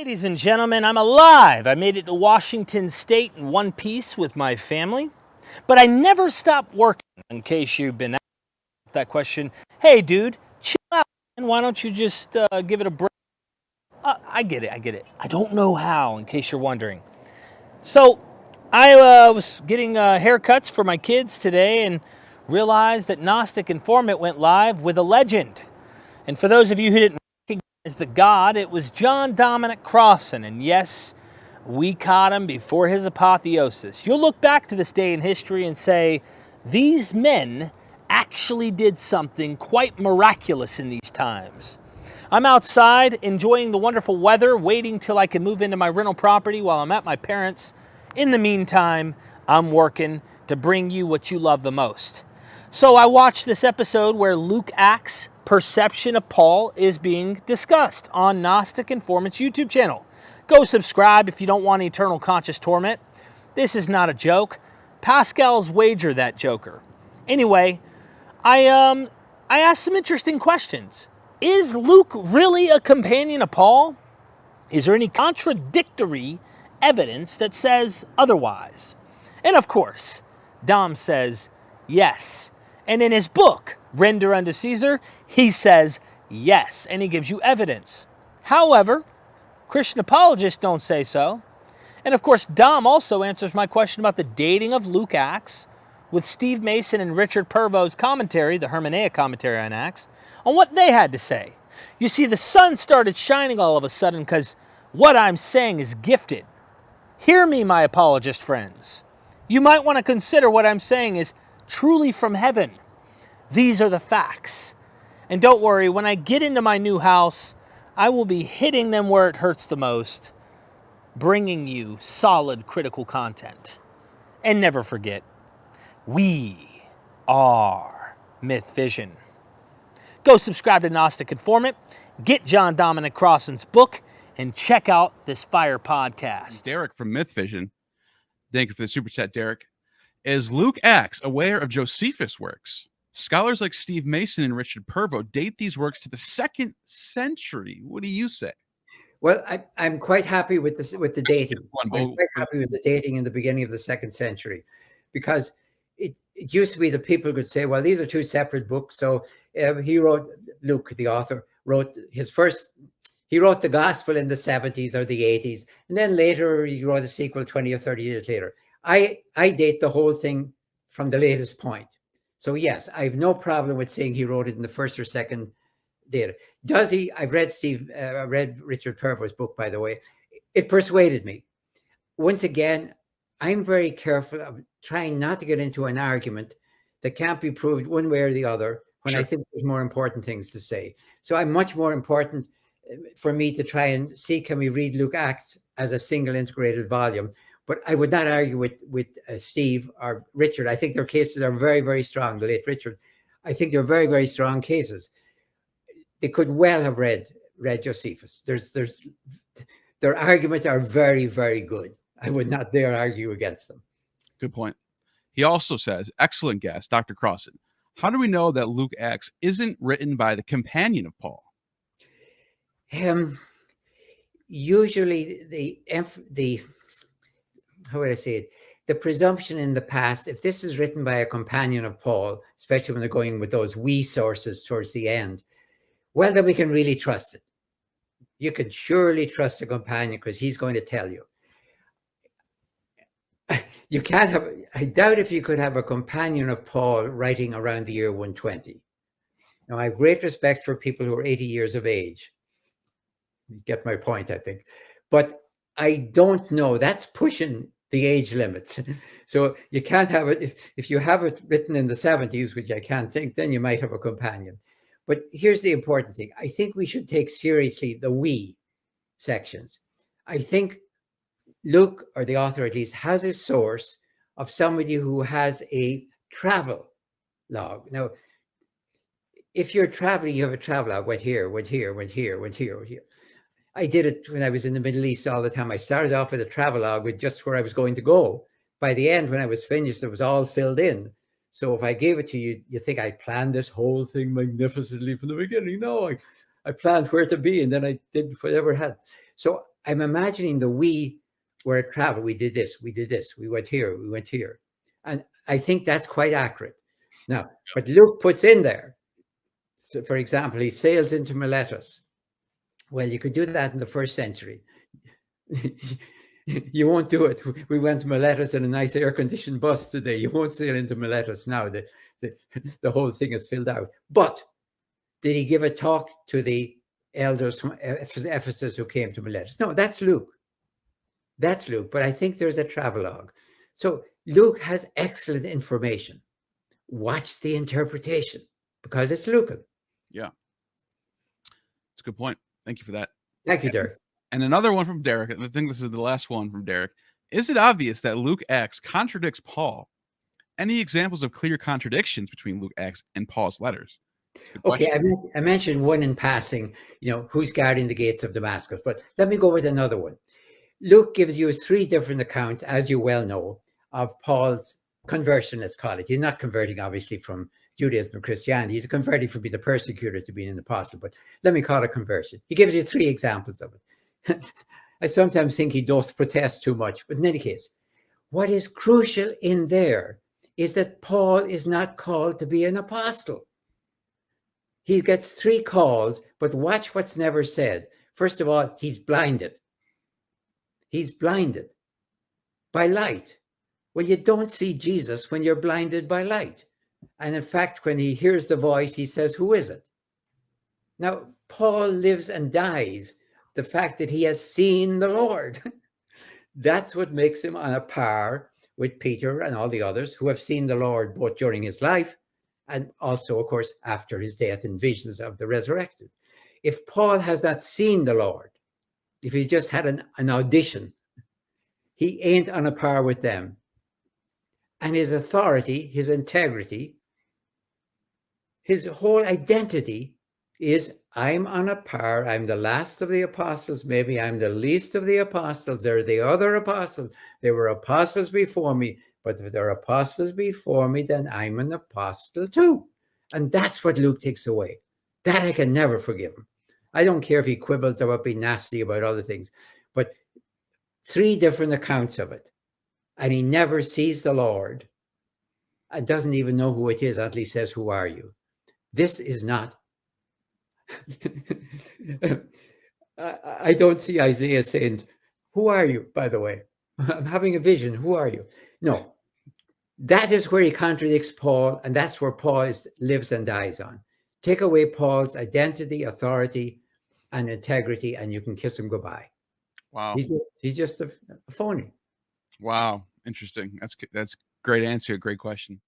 Ladies and gentlemen, I'm alive. I made it to Washington State in one piece with my family, but I never stopped working. In case you've been asked that question, hey dude, chill out, and why don't you just give it a break? I get it. I don't know how, in case you're wondering. So, I was getting haircuts for my kids today and realized that Gnostic Informant went live with a legend. And for those of you who didn't recognize the god, it was John Dominic Crossan. And yes, we caught him before his apotheosis. You'll look back to this day in history and say, these men actually did something quite miraculous in these times. I'm outside enjoying the wonderful weather, waiting till I can move into my rental property while I'm at my parents'. In the meantime, I'm working to bring you what you love the most. So I watched this episode where Luke Act's perception of Paul is being discussed on Gnostic Informant's YouTube channel. Go subscribe if you don't want eternal conscious torment. This is not a joke. Pascal's wager that joker. Anyway, I asked some interesting questions. Is Luke really a companion of Paul? Is there any contradictory evidence that says otherwise? And of course, Dom says yes. And in his book, Render Unto Caesar, he says yes, and he gives you evidence. However, Christian apologists don't say so. And of course, Dom also answers my question about the dating of Luke Acts with Steve Mason and Richard Purvo's commentary, the Hermeneutic commentary on Acts, on what they had to say. You see, the sun started shining all of a sudden because what I'm saying is gifted. Hear me, my apologist friends. You might want to consider what I'm saying is truly from heaven. These are the facts. And don't worry, when I get into my new house, I will be hitting them where it hurts the most, bringing you solid critical content. And never forget, we are MythVision. Go subscribe to Gnostic Informant, get John Dominic Crossan's book, and check out this fire podcast. Derek from MythVision. Thank you for the super chat, Derek. Is Luke Acts aware of Josephus' works? Scholars like Steve Mason and Richard Purvo date these works to the 2nd century. What do you say? Well, I'm quite happy with this, with the dating. I'm quite happy with the dating in the beginning of the 2nd century, because it used to be that people could say, well, these are two separate books. So he wrote, Luke, the author, he wrote the gospel in the 70s or the 80s. And then later he wrote a sequel 20 or 30 years later. I date the whole thing from the latest point. So yes, I have no problem with saying he wrote it in the 1st or 2nd data. Does he? I've read Richard Purvo's book, by the way. It persuaded me. Once again, I'm very careful of trying not to get into an argument that can't be proved one way or the other when Sure. I think there's more important things to say. So I'm much more important for me to try and see, can we read Luke Acts as a single integrated volume? But I would not argue with Steve or Richard. I think their cases are very, very strong. The late Richard, I think they're very, very strong cases. They could well have read Josephus. Their arguments are very, very good. I would not dare argue against them. Good point. He also says, excellent guest, Dr. Crossan. How do we know that Luke Acts isn't written by the companion of Paul? Usually the how would I say it? The presumption in the past, if this is written by a companion of Paul, especially when they're going with those we sources towards the end, well, then we can really trust it. You can surely trust a companion because he's going to tell you. You can't have, I doubt if you could have a companion of Paul writing around the year 120. Now, I have great respect for people who are 80 years of age. You get my point, I think. But I don't know. That's pushing the age limits. So you can't have it. If you have it written in the 70s, which I can't think, then you might have a companion. But here's the important thing. I think we should take seriously the we sections. I think Luke, or the author at least, has a source of somebody who has a travel log. Now, if you're traveling, you have a travel log, went here, went here, went here, went here, went here. I did it when I was in the Middle East all the time. I started off with a travel log with just where I was going to go. By the end, when I was finished, it was all filled in. So if I gave it to you, you think I planned this whole thing magnificently from the beginning. No, I planned where to be, and then I did whatever I had. So I'm imagining the we were at travel. We did this, we did this, we went here, we went here. And I think that's quite accurate. Now, but Luke puts in there, so for example, he sails into Miletus. Well, you could do that in the 1st century. You won't do it. We went to Miletus in a nice air-conditioned bus today. You won't sail into Miletus now. The whole thing is filled out. But did he give a talk to the elders from Ephesus who came to Miletus? No, that's Luke. That's Luke. But I think there's a travelogue. So Luke has excellent information. Watch the interpretation because it's Lucan. Yeah. That's a good point. Thank you for that. Thank you, Derek. And another one from Derek, and I think this is the last one from Derek. Is it obvious that Luke Acts contradicts Paul? Any examples of clear contradictions between Luke Acts and Paul's letters? Okay, I mentioned one in passing, who's guarding the gates of Damascus, but let me go with another one. Luke gives you 3 different accounts, as you well know, of Paul's conversion, let's call it. He's not converting, obviously, from Judaism to Christianity. He's converting from being a persecutor to being an apostle, but let me call it conversion. He gives you 3 examples of it. I sometimes think he doth protest too much, but in any case, what is crucial in there is that Paul is not called to be an apostle. He gets 3 calls, but watch what's never said. First of all, he's blinded. He's blinded by light. Well, you don't see Jesus when you're blinded by light. And in fact, when he hears the voice, he says, who is it? Now, Paul lives and dies the fact that he has seen the Lord. That's what makes him on a par with Peter and all the others who have seen the Lord both during his life and also, of course, after his death in visions of the resurrected. If Paul has not seen the Lord, if he's just had an audition, he ain't on a par with them. And his authority, his integrity, his whole identity is, I'm on a par. I'm the last of the apostles. Maybe I'm the least of the apostles. There are the other apostles. There were apostles before me. But if there are apostles before me, then I'm an apostle too. And that's what Luke takes away. That I can never forgive him. I don't care if he quibbles about being nasty about other things. But 3 different accounts of it. And he never sees the Lord and doesn't even know who it is until he says, who are you? This is not. I don't see Isaiah saying, who are you, by the way? I'm having a vision. Who are you? No. That is where he contradicts Paul, and that's where Paul lives and dies on. Take away Paul's identity, authority, and integrity, and you can kiss him goodbye. Wow. He's just a phony. Wow. Interesting. That's great answer. Great question.